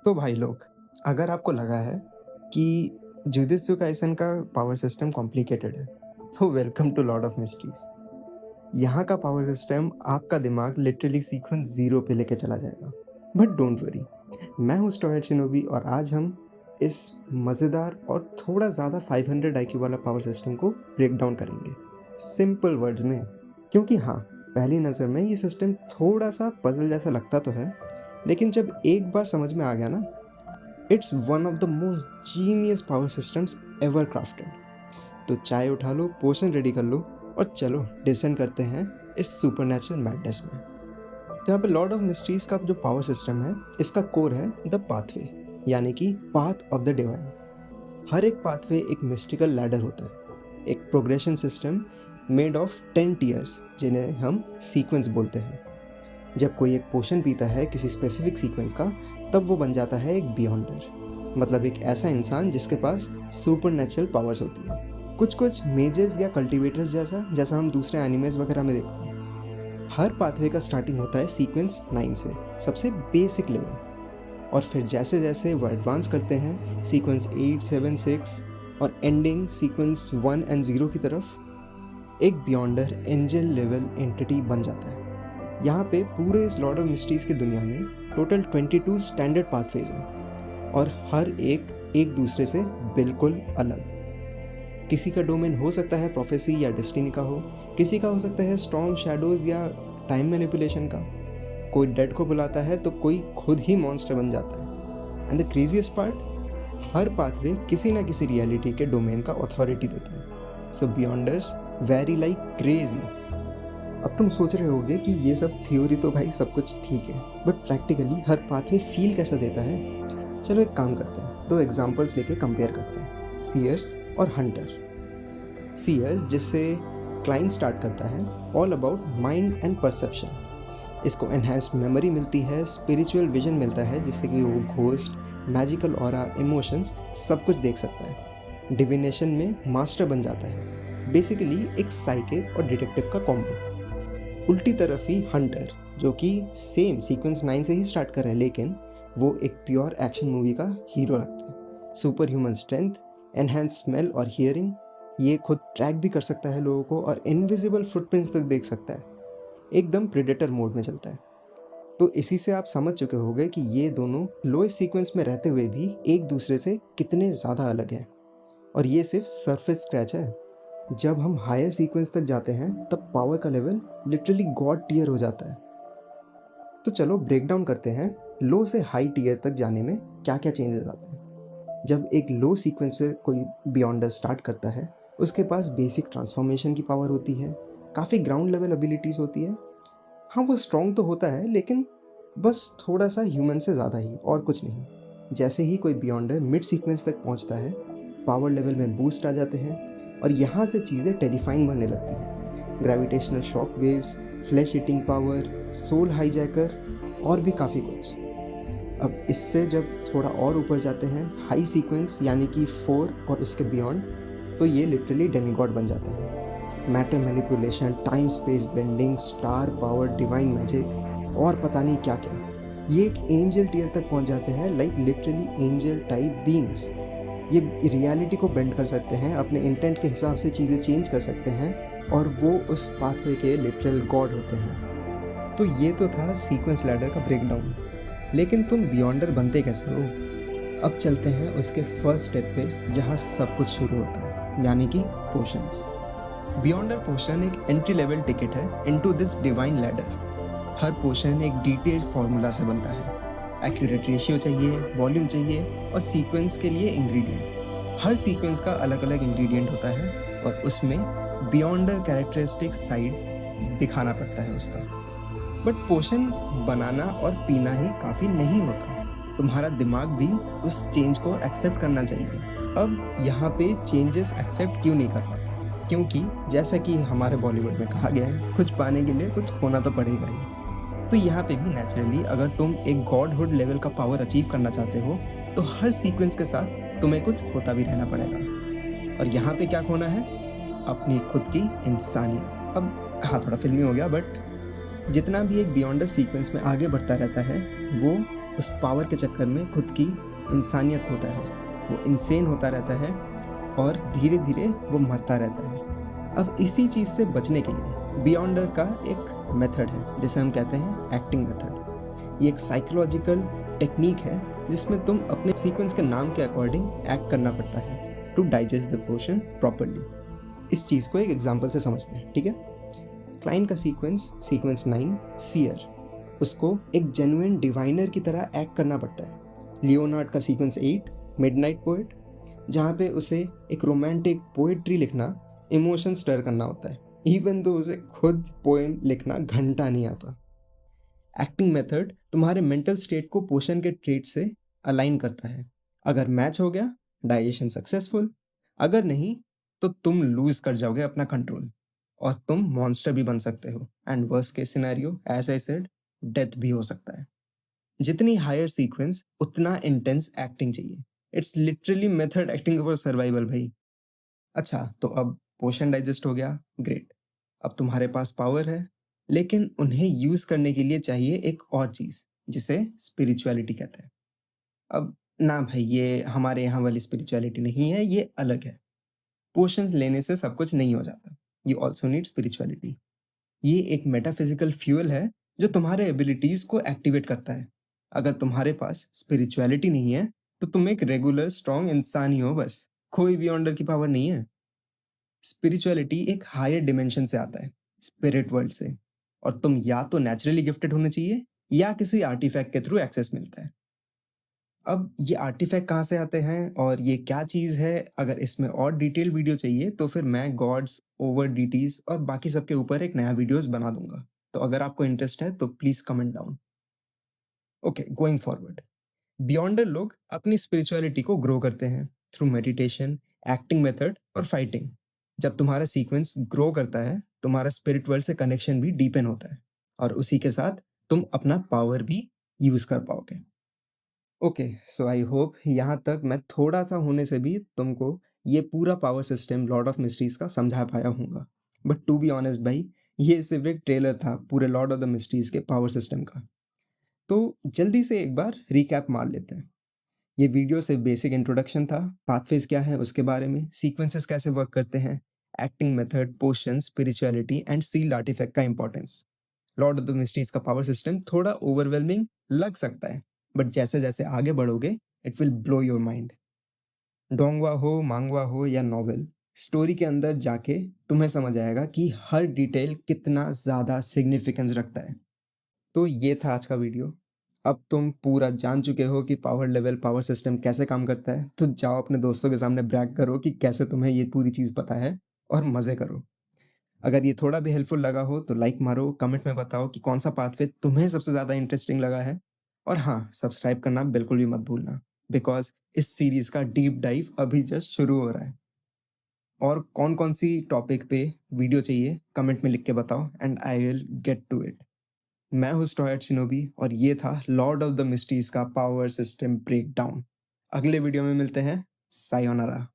तो भाई लोग, अगर आपको लगा है कि जुजुत्सु काइसेन का पावर सिस्टम कॉम्प्लिकेटेड है, तो welcome to Lord of Mysteries. यहाँ का पावर सिस्टम आपका दिमाग लिटरली सीक्वेंस 0 पे लेके चला जाएगा। बट डोंट वरी, मैं हूँ स्टोएट शिनोबी और आज हम इस मज़ेदार और थोड़ा ज़्यादा 500 IQ वाला पावर सिस्टम को ब्रेक डाउन करेंगे सिंपल वर्ड्स में। क्योंकि हाँ, पहली नज़र में ये सिस्टम थोड़ा सा पजल जैसा लगता तो है, लेकिन जब एक बार समझ में आ गया ना, it's one of the most genius power systems ever crafted. तो चाय उठा लो, पोशन रेडी कर लो और चलो डिसेंड करते हैं इस सुपरनैचुरल मैडनेस में। तो यहाँ पे लॉर्ड ऑफ मिस्ट्रीज का जो पावर सिस्टम है, इसका कोर है द पाथवे, यानी कि पाथ ऑफ द डिवाइन। हर एक पाथवे एक मिस्टिकल लैडर होता है, एक progression system made of 10 tears, जिन्हें हम सीक्वेंस बोलते हैं। जब कोई एक पोशन पीता है किसी स्पेसिफिक सीक्वेंस का, तब वो बन जाता है एक बियॉन्डर, मतलब एक ऐसा इंसान जिसके पास सुपरनैचुरल पावर्स होती है। कुछ मेजेस या कल्टीवेटर्स जैसा हम दूसरे एनिमेज वगैरह में देखते हैं। हर पाथवे का स्टार्टिंग होता है सीक्वेंस 9 से, सबसे बेसिक लेवल, और फिर जैसे जैसे वो एडवांस करते हैं सीक्वेंस 8, 7, 6 और एंडिंग सीक्वेंस 1 और 0 की तरफ, एक बियॉन्डर एंजल लेवल एंटिटी बन जाता है। यहाँ पे पूरे इस लॉर्ड ऑफ मिस्ट्रीज की दुनिया में टोटल 22 स्टैंडर्ड पाथवेज हैं और हर एक दूसरे से बिल्कुल अलग। किसी का डोमेन हो सकता है प्रोफेसी या डेस्टिनी का हो, किसी का हो सकता है स्टॉर्म, शैडोज या टाइम मैनिपुलेशन का। कोई डेड को बुलाता है तो कोई खुद ही मॉन्स्टर बन जाता है। And the craziest part, her pathway किसी ना किसी रियलिटी के डोमेन का अथॉरिटी देता है। सो बियॉन्डर्स वेरी लाइक क्रेजी। अब तुम सोच रहे होगे कि ये सब थ्योरी तो भाई सब कुछ ठीक है, but practically her pathway feel कैसा देता है। चलो एक काम करते हैं, 2 एग्जांपल्स लेके कंपेयर करते हैं, सीयर्स और हंटर। सीयर, जिससे क्लाइंट स्टार्ट करता है, all about mind and perception. इसको एनहांस्ड मेमोरी मिलती है, स्पिरिचुअल विजन मिलता है, जिससे कि वो घोस्ट, मैजिकल ऑरा, इमोशंस सब कुछ देख सकता है। डिविनेशन में मास्टर बन जाता है, बेसिकली एक साइकिक और डिटेक्टिव का कॉम्बो। उल्टी तरफ ही हंटर, जो कि सेम सीक्वेंस 9 से ही स्टार्ट कर रहे हैं, लेकिन वो एक प्योर एक्शन मूवी का हीरो लगता है। Super human strength, enhance smell और हियरिंग, ये खुद ट्रैक भी कर सकता है लोगों को और इनविजिबल फुटप्रिंट्स तक देख सकता है। एकदम प्रेडेटर मोड में चलता है। तो इसी से आप समझ चुके होंगे कि ये दोनों लोएस्ट सीक्वेंस में रहते हुए भी एक दूसरे से कितने ज़्यादा अलग हैं। और ये सिर्फ सरफेस स्क्रैच है। जब हम हायर सीक्वेंस तक जाते हैं, तब पावर का लेवल लिटरली गॉड टीयर हो जाता है। तो चलो ब्रेक डाउन करते हैं लो से हाई टीयर तक जाने में क्या क्या चेंजेस आते हैं। जब एक लो सीक्वेंस से कोई बियॉन्डर स्टार्ट करता है, उसके पास बेसिक ट्रांसफॉर्मेशन की पावर होती है, काफ़ी ग्राउंड लेवल एबिलिटीज़ होती है। हाँ, वो स्ट्रॉन्ग तो होता है, लेकिन बस थोड़ा सा ह्यूमन से ज़्यादा ही, और कुछ नहीं। जैसे ही कोई बियॉन्डर मिड सीक्वेंस तक पहुँचता है, पावर लेवल में बूस्ट आ जाते हैं और यहाँ से चीज़ें टेरिफाइंग बनने लगती हैं। Gravitational shock waves, flesh eating power, soul hijacker और भी काफ़ी कुछ। अब इससे जब थोड़ा और ऊपर जाते हैं, हाई सीक्वेंस यानी कि 4 और उसके बियॉन्ड, तो ये लिटरली डेमीगॉड बन जाते हैं। Matter manipulation, time space bending, star power, divine magic और पता नहीं क्या क्या। ये एक एंजल टियर तक पहुंच जाते हैं, like literally angel type beings. ये रियलिटी को बेंड कर सकते हैं, अपने इंटेंट के हिसाब से चीज़ें चेंज कर सकते हैं और वो उस पाथवे के लिटरल गॉड होते हैं। तो ये तो था सीक्वेंस लैडर का ब्रेकडाउन, लेकिन तुम बियॉन्डर बनते कैसे हो? अब चलते हैं उसके फर्स्ट स्टेप पे, जहाँ सब कुछ शुरू होता है, यानी कि पोशंस। बियॉन्डर पोशन एक एंट्री लेवल टिकट है इनटू दिस डिवाइन लैडर। हर पोशन एक डिटेल्ड फार्मूला से बनता है। एक्यूरेट रेशियो चाहिए, वॉल्यूम चाहिए और सीक्वेंस के लिए इंग्रेडिएंट। हर सीक्वेंस का अलग अलग इंग्रेडिएंट होता है और उसमें बियॉन्डर कैरेक्टरिस्टिक साइड दिखाना पड़ता है उसका। बट पोशन बनाना और पीना ही काफ़ी नहीं होता, तुम्हारा दिमाग भी उस चेंज को एक्सेप्ट करना चाहिए। अब यहाँ पे चेंजेस एक्सेप्ट क्यों नहीं कर पाता? क्योंकि जैसा कि हमारे बॉलीवुड में कहा गया है, कुछ पाने के लिए कुछ खोना तो पड़ेगा ही। तो यहाँ पे भी नेचुरली अगर तुम एक गॉडहुड लेवल का पावर अचीव करना चाहते हो, तो हर सीक्वेंस के साथ तुम्हें कुछ खोता भी रहना पड़ेगा। और यहाँ पे क्या खोना है? अपनी खुद की इंसानियत। अब थोड़ा फिल्मी हो गया, बट जितना भी एक बियॉन्डर सीक्वेंस में आगे बढ़ता रहता है, वो उस पावर के चक्कर में खुद की इंसानियत खोता है, वो इंसेन होता रहता है और धीरे धीरे वो मरता रहता है। अब इसी चीज़ से बचने के लिए बियॉन्डर का एक मेथड है जिसे हम कहते हैं एक्टिंग मेथड। ये एक साइकोलॉजिकल टेक्निक है जिसमें तुम अपने सीक्वेंस के नाम के अकॉर्डिंग एक्ट करना पड़ता है to digest the portion properly. इस चीज़ को एक एग्जांपल से समझते हैं, ठीक है। क्लाइंट का सीक्वेंस 9 सीयर, उसको एक जेन्युइन डिवाइनर की तरह एक्ट करना पड़ता है। लियोनार्ड का सीक्वेंस 8 मिडनाइट पोएट, जहाँ पे उसे एक रोमांटिक पोएट्री लिखना इमोशन स्टर करना होता है, इवन दो उसे खुद पोएम लिखना घंटा नहीं आता। एक्टिंग मेथड तुम्हारे मेंटल स्टेट को पोषण के ट्रेट से अलाइन करता है। अगर मैच हो गया, डाइजेशन सक्सेसफुल, अगर नहीं तो तुम लूज कर जाओगे अपना कंट्रोल और तुम मॉन्स्टर भी बन सकते हो। And worst case scenario, as I said, death भी हो सकता है। जितनी हायर सीक्वेंस उतना इंटेंस एक्टिंग चाहिए। It's literally method acting for survival भाई। अच्छा, तो अब पोर्शन डाइजेस्ट हो गया, ग्रेट। अब तुम्हारे पास पावर है, लेकिन उन्हें यूज करने के लिए चाहिए एक और चीज जिसे स्पिरिचुअलिटी कहते हैं। अब ना भाई, ये हमारे यहाँ वाली स्पिरिचुअलिटी नहीं है, ये अलग है। पोर्शंस लेने से सब कुछ नहीं हो जाता। You also need spirituality. ये एक मेटाफिजिकल फ्यूल है जो तुम्हारे एबिलिटीज को एक्टिवेट करता है। अगर तुम्हारे पास स्पिरिचुअलिटी नहीं है तो तुम एक रेगुलर स्ट्रॉन्ग इंसान ही हो बस, कोई भी ऑर्डर की पावर नहीं है। स्पिरिचुअलिटी एक हायर डिमेंशन से आता है, स्पिरिट वर्ल्ड से, और तुम या तो नेचुरली गिफ्टेड होने चाहिए या किसी आर्टिफैक्ट के थ्रू एक्सेस मिलता है। अब ये आर्टिफैक्ट कहाँ से आते हैं और ये क्या चीज़ है, अगर इसमें और डिटेल वीडियो चाहिए तो फिर मैं गॉड्स, ओवर डीटीज और बाकी सबके ऊपर एक नया वीडियोस बना दूंगा। तो अगर आपको इंटरेस्ट है तो please comment down. Okay, going forward, बियॉन्डर लोग अपनी स्पिरिचुअलिटी को ग्रो करते हैं थ्रू मेडिटेशन, एक्टिंग मेथड और फाइटिंग। जब तुम्हारा सीक्वेंस ग्रो करता है, तुम्हारा स्पिरिट वर्ल्ड से कनेक्शन भी डीपन होता है और उसी के साथ तुम अपना पावर भी यूज कर पाओगे। ओके, सो आई होप यहाँ तक मैं थोड़ा सा होने से भी तुमको ये पूरा power system Lord of mysteries का समझा पाया हूँगा। बट टू बी ऑनेस्ट भाई, ये सिर्फ एक ट्रेलर था पूरे लॉर्ड ऑफ द मिस्ट्रीज के पावर सिस्टम का। तो जल्दी से एक बार रिकैप मार लेते हैं। ये वीडियो सिर्फ बेसिक इंट्रोडक्शन था, पाथवेज क्या है उसके बारे में, सीक्वेंसेस कैसे वर्क करते हैं, acting method, potion, spirituality and sealed artifact का importance. Lord of the Mysteries का पावर सिस्टम थोड़ा ओवरवेलमिंग लग सकता है, बट जैसे जैसे आगे बढ़ोगे it will blow your mind. डोंगवा हो, मांगवा हो या नॉवेल, स्टोरी के अंदर जाके तुम्हें समझ आएगा कि हर डिटेल कितना ज़्यादा सिग्निफिकेंस रखता है। तो ये था आज का वीडियो। अब तुम पूरा जान चुके हो कि पावर लेवल, पावर सिस्टम कैसे काम करता है, तो जाओ अपने दोस्तों के सामने ब्रैग करो कि कैसे तुम्हें ये पूरी चीज़ पता है और मज़े करो। अगर ये थोड़ा भी हेल्पफुल लगा हो तो लाइक मारो, कमेंट में बताओ कि कौन सा पाथवे तुम्हें सबसे ज़्यादा इंटरेस्टिंग लगा है। और हाँ, सब्सक्राइब करना बिल्कुल भी मत भूलना, बिकॉज इस सीरीज़ का डीप डाइव अभी जस्ट शुरू हो रहा है। और कौन कौन सी टॉपिक पे वीडियो चाहिए कमेंट में लिख के बताओ and I will get to it. मैं हूँ स्टॉयड शिनोबी और ये था लॉर्ड ऑफ द मिस्ट्रीज का पावर सिस्टम ब्रेकडाउन। अगले वीडियो में मिलते हैं। सायोनारा।